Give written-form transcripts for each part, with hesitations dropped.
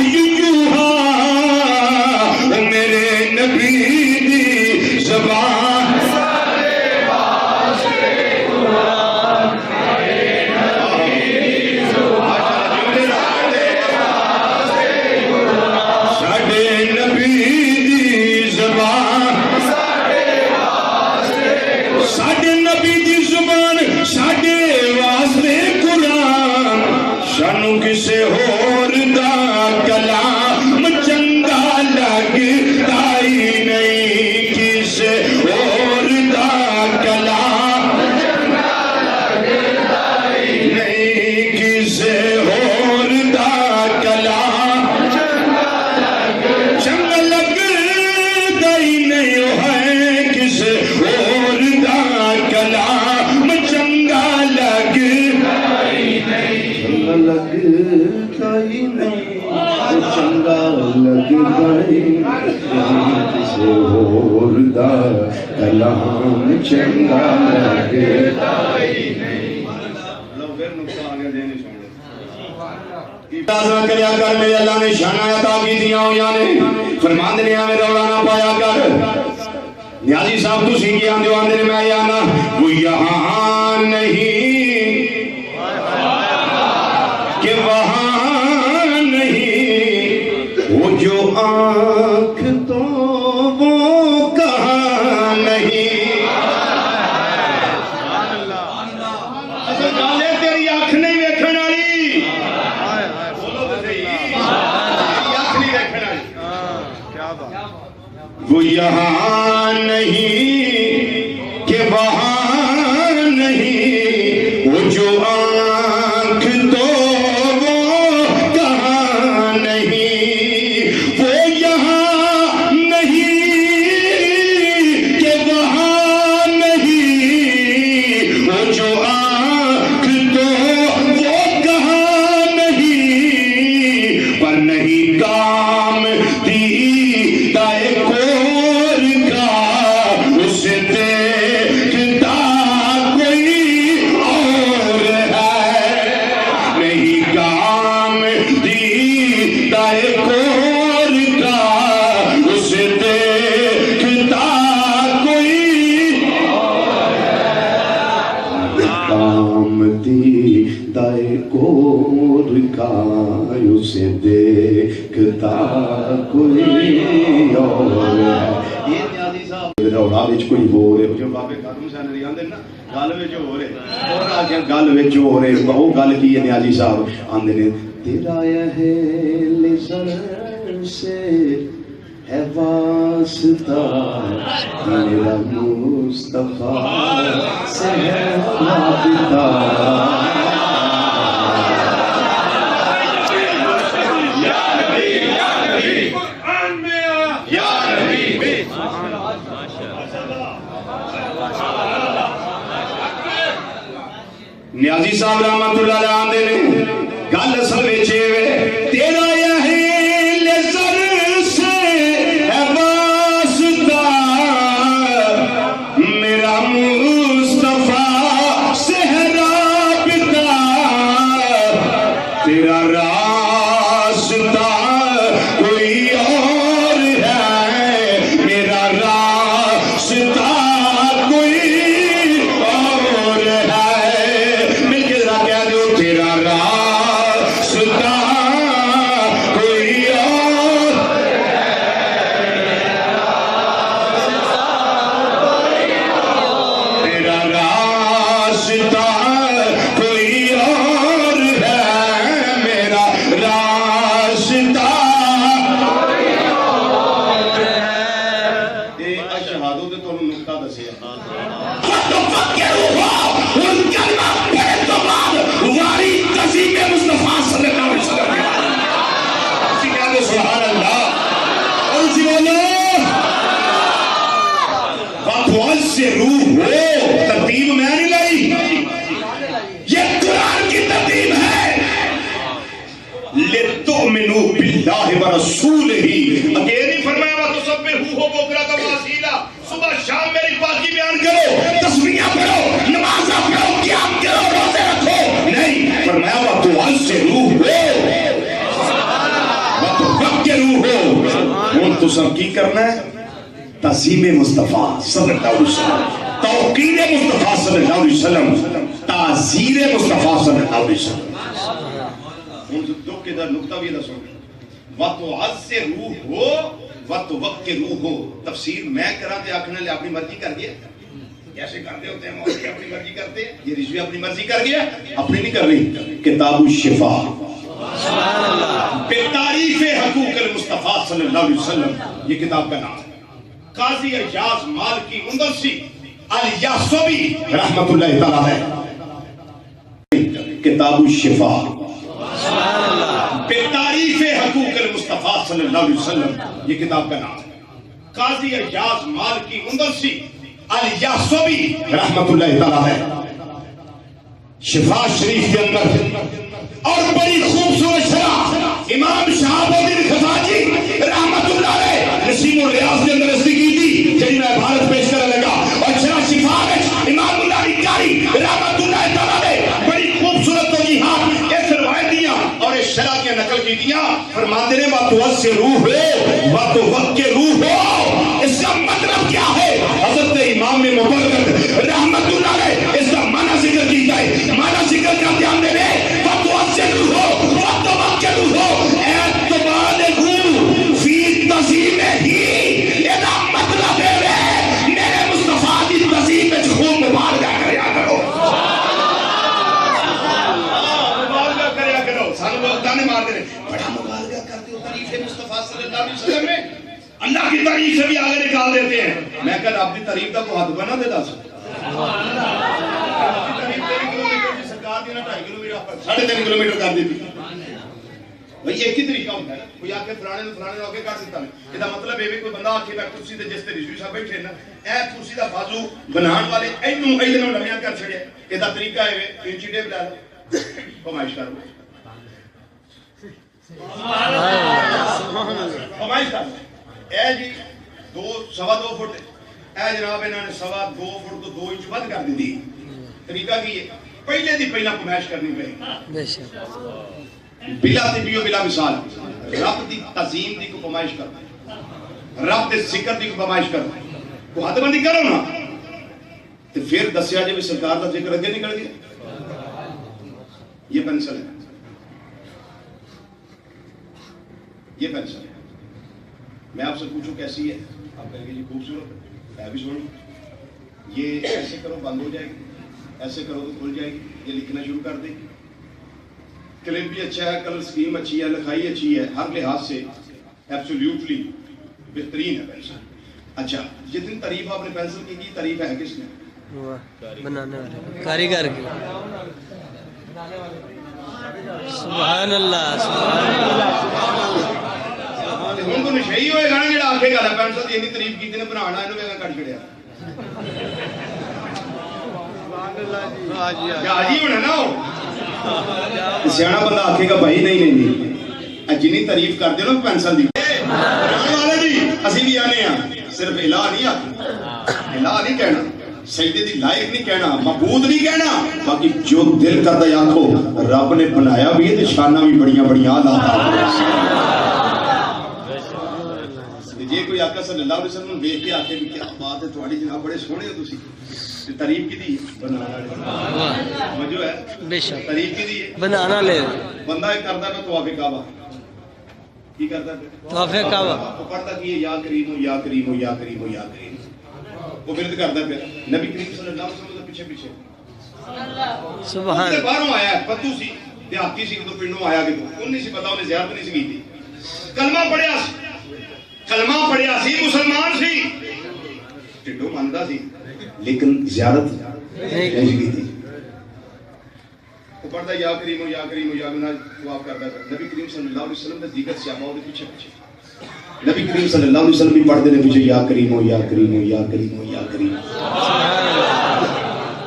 وحی یوہا میرے نبی دی زبان کسے ہور دا کلام چنگا لگتا ہی نہیں کسے ہور دا کلام چنگا لگتا ہی نہیں کسے ہور دا کلام چنگا لگتا ہی نہیں ہے کسے ہور دا کلام چنگا لگتا ہی نہیں لگتا ہی نہیں چنگا لگتا ہی کسی اور دا کلام چنگا لگتا ہی نہیں لو پھر نقصہ آگے دینی سن لو اتازہ کریا کر میرے اللہ نے شانہ عطا کی دیا ہو یانے فرمان دنے ہمیں روڑا نہ پایا کر نیازی صاحب تو سنگی آن جو آن دنے میں یانا وہ یہاں نہیں کہ وہاں نہیں وہ جو آنکھ تو وہ کہاں نہیں گالے تیری آنکھ نہیں ویکھن والی وہ یہاں نہیں کہ وہاں نہیں وہ جو آنکھ تو اسے دیکھتا کوئی اور ہے یہ نیازی صاحب روڑا وچ کوئی ہو رہے جو بابے قدم سے نہیں آندے نا گل وچ ہو رہے اور آگے گل وچ ہو رہے وہ گل کی ہے نیازی صاحب آندے نے تیرا اہل زر سے ہے واسطہ تیرا مصطفیٰ سے ہے رابطہ نیازی صاحب رحمت اللہ علیہ آندے نے گل اصل وچ اے تیرا اہل زر سے ہے واسطہ میرا مصطفیٰ سے ہے رابطہ تیرا راستہ کوئی اور ہے میرا راستہ روح ہو ترتیب میں نہیں لائی یہ قرآن کی ترتیب ہے لِتُؤْمِنُوا بِاللَّهِ وَرَسُولِهِ اگر نہیں فرمایا وَتُسَبِّحُوهُ بُكْرَةً وَأَصِيلًا صبح شام میری پاکی بیان کرو تسبیحاں پڑھو نمازاں پڑھو قیام کرو روزے رکھو نہیں فرمایا وَتُعَزِّرُوهُ تو سب کی کرنا ہے تعظیم مصطفیٰ صلی اللہ علیہ وسلم، توقیر مصطفیٰ صلی اللہ علیہ وسلم، تعزیر مصطفیٰ صلی اللہ علیہ وسلم۔ دو کے در نقطہ بھی دسو وَتُعَزِّرُوهُ وَتُوَقِّرُوهُ، تفسیر میں کرا تے آکھنے لے اپنی مرضی کر گیا، کیسے کرتے ہوتے ہیں مولوی اپنی مرضی کرتے ہیں، یہ رضوی اپنی مرضی کر گیا، اپنی نہیں کر رہی۔ کتاب الشفا بتعریف حقوق المصطفیٰ صلی اللہ علیہ وسلم، یہ کتاب کا نام ہے۔ قاضی اجاز مالکی اندلسی الیاسوی رحمت اللہ تعالیٰ ہے، کتاب الشفا بتعریف حقوق المصطفیٰ صلی اللہ علیہ وسلم، یہ کتاب کا نام ہے۔ قاضی اجاز مالکی اندلسی الیاسوی رحمت اللہ تعالیٰ ہے، شفا شریف کے اندر، اور بڑی خوبصورت شرح امام شہاب الدین خزاجی رحمت اللہ علیہ نسیم الریاض کے اندر رسلی کی تھی، جنہی میں عبارت پیش کرنے لگا، اور شرح شفا میں امام اللہ نکاری رحمت اللہ تعالیٰ علیہ بڑی خوبصورت توجیحات اس روایت دیا اور اس شرح کے نقل کی دیا، فرماتے ہیں وَتُوَسِّرُوهُ وَتُوَقِّرُوهُ، اس کا مطلب کیا ہے؟ حضرت امام مبرد رحمت اللہ علیہ اس کا معنی ذکر کی جائے، معنی ذکر کا دھیان دے لیں، وَتُوَسِّرُوهُ وَتُوَقِّرُوهُ اعتمادُهُ فی تَعظیمِهِ، یہ مطلب ہے میرے مصطفیٰ کی تعظیم میں خوب مبارکہ کریا کرو، مبارکہ کریا کرو۔ سانو لوگ تانے مار دے بڑا مبارکہ کرتے ہو تعریف مصطفیٰ صلی اللہ علیہ وسلم میں، اللہ کی تعریف سے بھی آگے نکال دیتے ہیں۔ میں کہا آپ کی تعریف کا کوئی حد بنا دے دا سکتا، سرکار دینا 2.5 کلومیٹر 3.5 کلومیٹر کر دیتی، بھئی ایک ہی طریقہ ہوتا ہے، کوئی آکے فلانے نے آگے کر دیتا ہے، یہ مطلب ہے کوئی بندہ آکے میں کرسی دے جس تے رضوی صاحب بیٹھے نا، اے کرسی دا بازو بنان والے ایدنوں لمیاں کر چھڑے، یہ دا طریقہ ہے انچی ٹیپ لا لو کمائش کرو، کمائش کرو، اے جی 2.25 فٹ، اے جناب انہوں نے 2.25 فٹ تو 2 انچ بند کر دی، طریقہ کی ہے پہلے دی پہلا کمائش کرنی پہلے بلا طبیو بلا مثال، رب دی تعظیم دی کو کمائش کرو، رب دی ذکر دی کو کمائش کرو، کو حد بندی کرو نا، تو پھر دسیا جب سرکار دا ذکر اگے نکل گیا۔ یہ پینسل ہے، یہ پینسل ہے، میں آپ سے پوچھوں کیسی ہے، آپ کہیں گے جی خوبصورت ہے بھی سنو، یہ ایسے کرو بند ہو جائے گی، ایسے کرو تو کھل جائے گی، یہ لکھنا شروع کر دے گی، کلپ بھی اچھا ہے، کلر سکیم اچھی ہے، لکھائی اچھی ہے، ہر لحاظ سے ایبسولیوٹلی بہترین ہے پینسل۔ اچھا جتنی تعریف آپ نے پینسل کی تعریف ہے کس نے؟ بنانے والے کاریگر کی۔ سبحان اللہ سبحان اللہ۔ ہوں تو نشئی ہوئے گا نا جڑا آکھے گا پینسل دی اتنی تعریف کی نے بنانا اینو میں کٹ چھڑیا، حاجی ہونا نا ہو سیاڑا بندہ آکھے گا بھائی نہیں جنی تعریف کر دے نا پینسل دی والے جی اسی بھی آنے ہیں، صرف الہ نہیں آتی، الہ نہیں کہنا، سجدے دی لائق نہیں کہنا، معبود نہیں کہنا، باقی جو دل کرتا یاد ہو رب نے بنایا بھی ہے تو شانہ بھی بڑیاں بڑیاں اللہ جی کوئی آقا صلی اللہ علیہ وسلم دیکھ کے آکے بھی کیا بات ہے تھوڑی جناب بڑے سونے ہو تسی، تعریف کی دی بنانا مجھو ہے تعریف کی دی بنانا لے بندہ ایک کرتا ہے طواف کعبہ، کی کرتا ہے طواف کعبہ، وہ پڑھتا کہ یا کریم یا کریم یا کریم یا کریم، وہ ورد کرتا پھر نبی کریم صلی اللہ علیہ وسلم پیچھے پیچھے سبحان اللہ، باہروں آیا ہے پتو سی دیہاتی سی تو پنڈوں آیا کہ انہیں نہیں سی پتا، انہیں زیارت نہیں سی کی تھی، کلمہ پڑھیا سی، کلمہ پڑھیا سی، مسلمان سی، ٹھڈو مانتا سی لیکن زیارت نہیں کی تھی، وہ پڑھتا یا کریم یا کریم یا کریم طواف کرتا ہے، نبی کریم صلی اللہ علیہ وسلم نے دیگر صحابہ کے پیچھے پیچھے، نبی کریم صلی اللہ علیہ وسلم بھی پڑھتے ہیں پیچھے یا کریم یا کریم یا کریم یا کریم،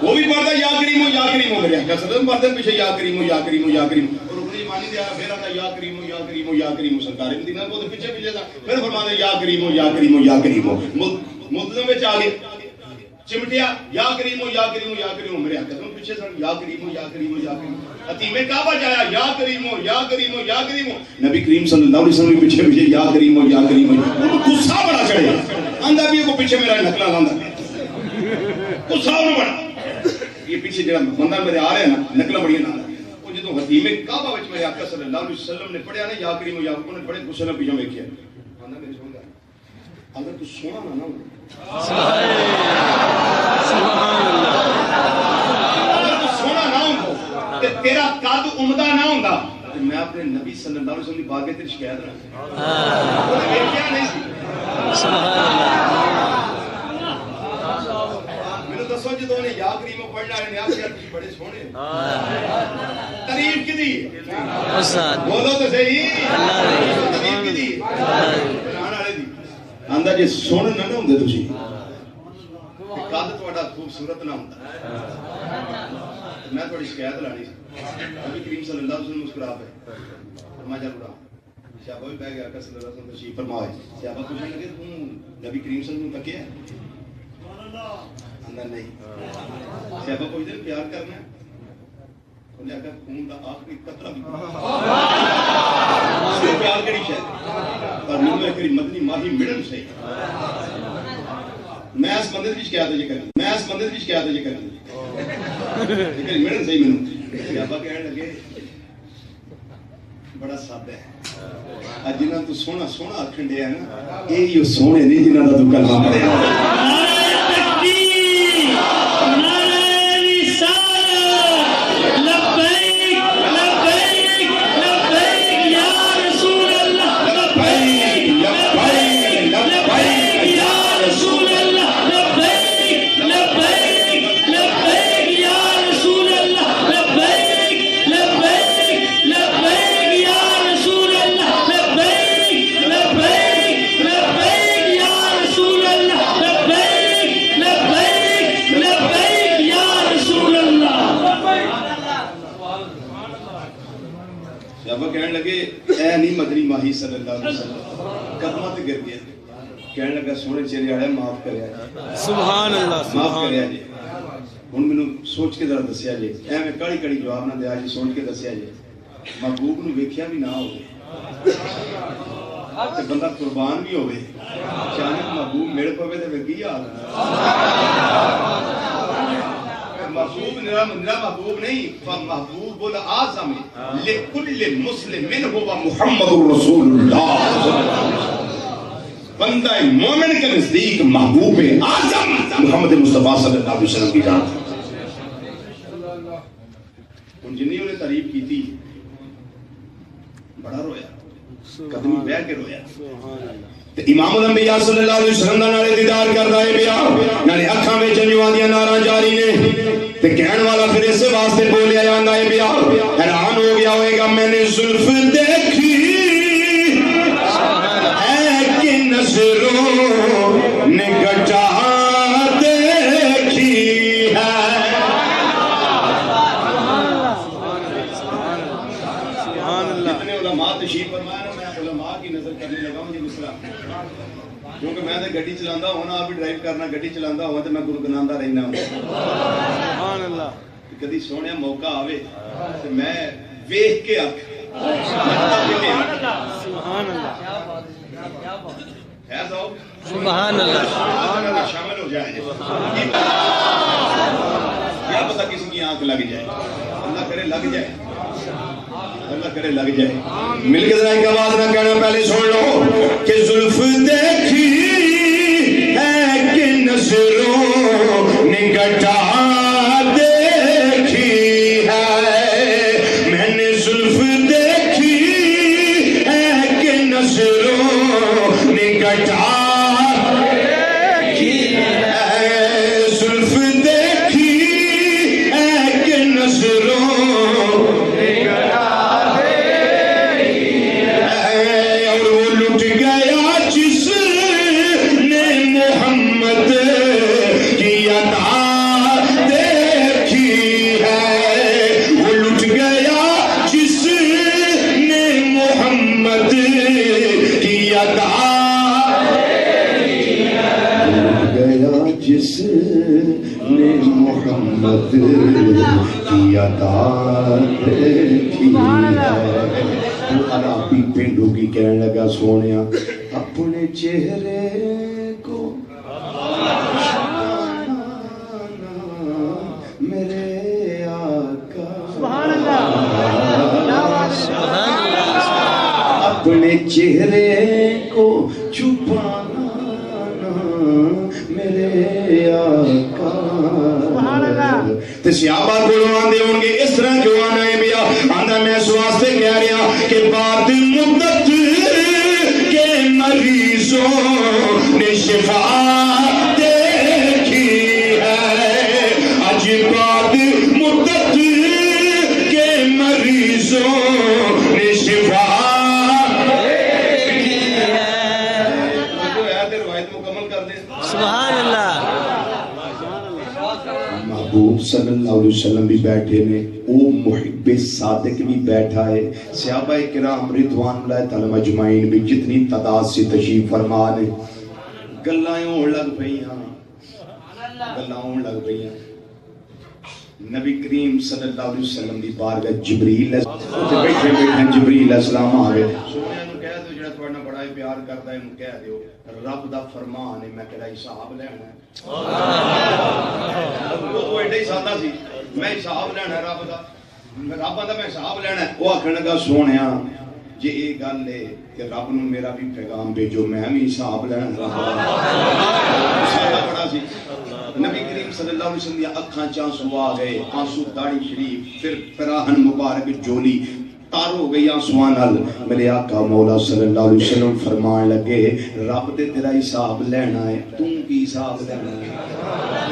وہ بھی پڑھتا یا کریم یا کریم ہو گیا، کیا صدر پڑھتے ہیں پیچھے یا کریم یا کریم یا کریم، اور رکن ایمانی دیا پھر آتا یا کریم یا کریم یا کریم، سرکار مدینہ کو پیچھے پیچھے تھا، پھر فرماتے یا کریم یا کریم یا کریم، مدلم میں آگے چمٹیا یا کریم یا کریم یا کریم، میرے حق پیچھے سن یا کریم یا کریم یا کریم، حتیم کعبہ جایا یا کریم ہو یا کریم ہو یا کریم ہو، نبی کریم صلی اللہ علیہ وسلم کے پیچھے پیچھے یا کریم ہو یا کریم ہو، ان کو غصہ بڑا چڑھے آندا بھی کو پیچھے میرا نکلا لاندا غصہ انہوں بڑا یہ پیچھے جڑا بندہ میرے آ رہا ہے نا نکلا بڑی نہ وہ جدوں حتیم کعبہ وچ میرے آقا صلی اللہ علیہ وسلم نے پڑھیا نا یا کریم ہو یا کریم، نے بڑے غصے نال پیچھے ویکھیا آندا میرے سن گا اگر تو سونا نہ ہو سبحان اللہ اگر تو سونا نہ ہو تے تیرا قد عمدہ نہ ہوندا تے میں اپنے نبی صلی اللہ علیہ وسلم دی بارگاہ تے شکایت نہ وہ ویکھیا نہیں سی سبحان اللہ میرے دسو جدوں نے یا کریم پڑھنا ہے یا کہ بڑے سونے تعریف کیدی استاد بولو تو صحیح اللہ دی تعریف کیدی اللہ دی قرآن والے دی آندا جے سن نہ ہوندے تسی تے قد تہاڈا خوبصورت نہ ہوندا میں تھوڑی شکایت لانی سی نبی کریم صلی اللہ علیہ وسلم مسکرا پے فرمایا بڑا صحابہ بھی بیٹھ گیا کہ صلی اللہ علیہ وسلم تشریف فرمائے صحابہ پوچھنے لگے تم نبی کریم صلی اللہ علیہ وسلم تکیا اندر نہیں صحابہ پوچھتے ہیں پیار کرنا ہے انہیں کہا خون کا آخری قطرہ بھی پیار کری شاید پر میں کری مدنی ماہی ملن سے میں اس بندے کی شکایت ہے کریں میں اس بندے کی شکایت ہے کریں لیکن ملن سے ہی میں صحابہ کہنے لگے بڑا سادہ ہے جنہاں تو سونا سونا آکھن دیا ہے نا یہ سونے نہیں جنہاں دا تو کلمہ پڑھے مدنی ماہی صلی اللہ علیہ وسلم قدمہ تے گر گیا کہنے لگا سونے چہرے والے معاف کریا سبحان اللہ معاف کریا جی ہن مینوں سوچ کے ذرا دسیا جی ایویں کڑی کڑی جواب نہ دیا جی سوچ کے دسیا جی محبوب نو ویکھیا بھی نہ ہوے تے بندہ قربان بھی ہوے اچانک محبوب مل پوے تے کی حال محبوب نرا محبوب نہیں محبوب العظم لکل مسلم ہوا محمد رسول اللہ بندہ مومن کے نزدیک محبوب اعظم محمد مصطفیٰ صلی اللہ علیہ وسلم کی ذات ان جنہوں نے تعریف کی تھی بڑا رویا قدمی بہ کے رویا امام الانبیاء صلی اللہ علیہ وسلم دا نالے دیدار کردا ہے بیا نالے اکھاں وچ جنواں دیاں ناراں جاری نے تے کہن والا پھر اس واسطے بولیا جاندا ہے بیا حیران ہو گیا ہوئے گا میں نے زلف دیکھی ہے کہ نظروں نے گٹا دیکھی ہے جتنے علماء تشریف فرمائے نا میں علماء کی نظر کرنے لگا مجھے مسئلہ کیونکہ میں تے گڈی چلاندا ہونا آپ بھی ڈرائیو کرنا گڈی چلاندا ہوا تے میں گنگناندا رہنا سبحان اللہ کدی سونے موقع آوے تے میں ویکھ کے آکھ سبحان اللہ ہے تو سبحان اللہ شامل ہو جائے کیا پتہ کسی کی آنکھ لگ جائے اللہ کرے لگ جائے اللہ کرے لگ جائے مل کے ذرا ایک آواز نہ کہنا پہلے سن لو کہ زلف دیکھی ہے کہ نظروں نے گٹا دیکھی ہے میں نے زلف دیکھی ہے کہ نظروں نے گٹا دیکھی ہے زلف دیکھی ہے کہ نظروں جس نے محمد کی عطا کی ہے. وہ عربی پینڈو کی کہنے لگا سونیا اپنے چہرے کو میرے آقا اپنے چہرے کو چھپانا میرے آقا. تے صحابہ کولوں آندے ہون گے اس طرح جو آنا ہے بیا آندا میں اس واسطے کہہ رہا کہ بعد مدت کے مریضوں نے شفا دیکھی ہے. اج بعد مدت کے مریضوں نے شفا سبحان اللہ. محبوب صلی اللہ علیہ وسلم بھی بیٹھے نے, او محب صادق بھی بیٹھا ہے, صحابہ کرام رضوان اللہ تعالی مجمعین بھی جتنی تعداد سے تشریف فرما نے. گلاں لگ پئیاں نبی کریم صلی اللہ علیہ وسلم دی بارگاہ جبریل بیٹھے جبریل علیہ السلام آ گئے. سونے نوں کہہ دو جڑا تہاڈے نال بڑا پیار کردا ہے انہوں کہہ دیو رب دا فرمان ہے میں تیرا حساب لینا ہے. وہ ایڈا ہی سادہ سی, میں حساب لینا ہے رب دا, رب آندا میں حساب لینا ہے. وہ آکھن لگا سونیا جے یہ گل ہے کہ رب نوں میرا بھی پیغام بھیجو میں بھی حساب لینا. سادہ بڑا سی. نبی کریم صلی اللہ علیہ وسلم دی اکھاں چانسو آ گئے, آنسو داڑھی شریف پھر پراہن مبارک جولی تار ہو گئی آنسواں نال. میرے آقا مولا صلی اللہ علیہ وسلم فرمان لگے رب تے تیرا حساب لینا ہے, تم کی حساب لینا ہے؟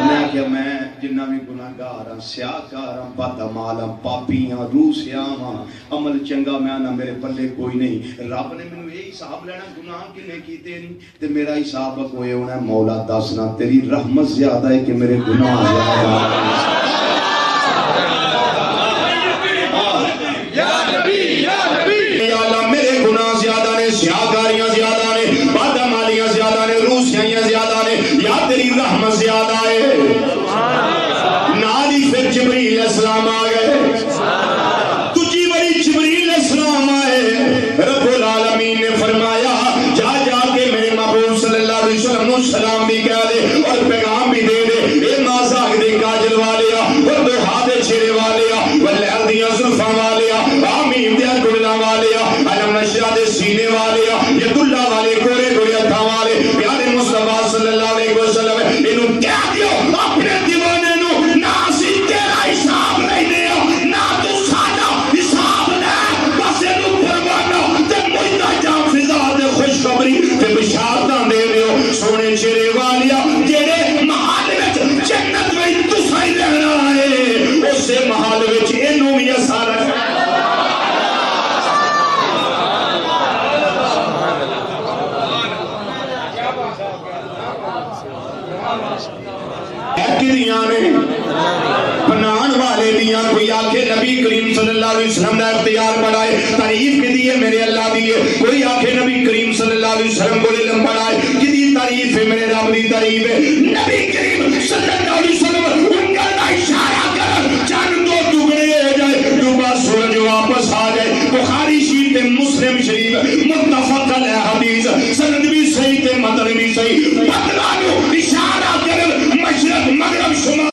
میں کہ میں جنہ بھی گناہگار ہاں, سیاہکار ہاں, بدعمال ہاں, پاپی ہاں, روسیاں ہاں, عمل چنگا میں نہ میرے پلے کوئی نہیں. رب نے مینوں یہ حساب لینا گناہ کنے کیتے نہیں تے میرا حساب کوئی ہونا ہے. مولا دسنا تیری رحمت زیادہ ہے کہ میرے گناہ زیادہ ہیں. میرے گناہ زیادہ نے, سیاہکاریاں زیادہ نے, بدعمالیاں زیادہ نے, روسیاں زیادہ نے, یا تیری رحمت زیادہ ہے. نالی پھر جبریل علیہ السلام آ گئے, تجھی بڑی جبریل علیہ السلام آئے. رب العالمین نے فرمایا جا جا کے میرے محبوب صلی اللہ علیہ وسلم کو سلام بھی کہہ دے اور پیغام بھی دے دے. اے مازاق دے کاجل والیا, اور دوحا دے چہرے والیا, واللیل دیاں زلفاں والیا, آمین دیاں گلنا والیا, علم نشرہ دے سینے والیا, ید اللہ والے گورے گورے اتھا والے, پیارے مصطفیٰ صلی اللہ علیہ وسلم انہوں کہہ دیو اپنے دیوانے نو ناسی تیرا حساب نہیں دیا نا تو سادہ حساب لے, بس انہوں فرمانا تے مجھتا جان فضا دے خوشخبری تے بشارتاں دے دیو. سونے چہرے والیا جیڑے محل وچ جنت وچ تساں رہنا ہے اسے محل وچ انہوں بھی اثر ہے. بنان والے دیاں کوئی آکھے نبی کریم صلی اللہ علیہ وسلم دا اختیار بڑھائے تعریف کی دیئے میرے اللہ دیئے, کوئی آکھے نبی کریم صلی اللہ علیہ وسلم کو علم بڑھائے کی دی تعریف ہے میرے رب دی تعریف ہے. نبی کریم صلی اللہ علیہ وسلم ان کا اشارہ کر چاند دو ٹکڑے ہو جائے, ڈوبا سورج واپس آ جائے. بخاری شریف مسلم شریف متفق علیہ حدیث, سند بھی صحیح تے متن بھی صحیح. بدلا نو اشارہ کر مشرق مغرب شمال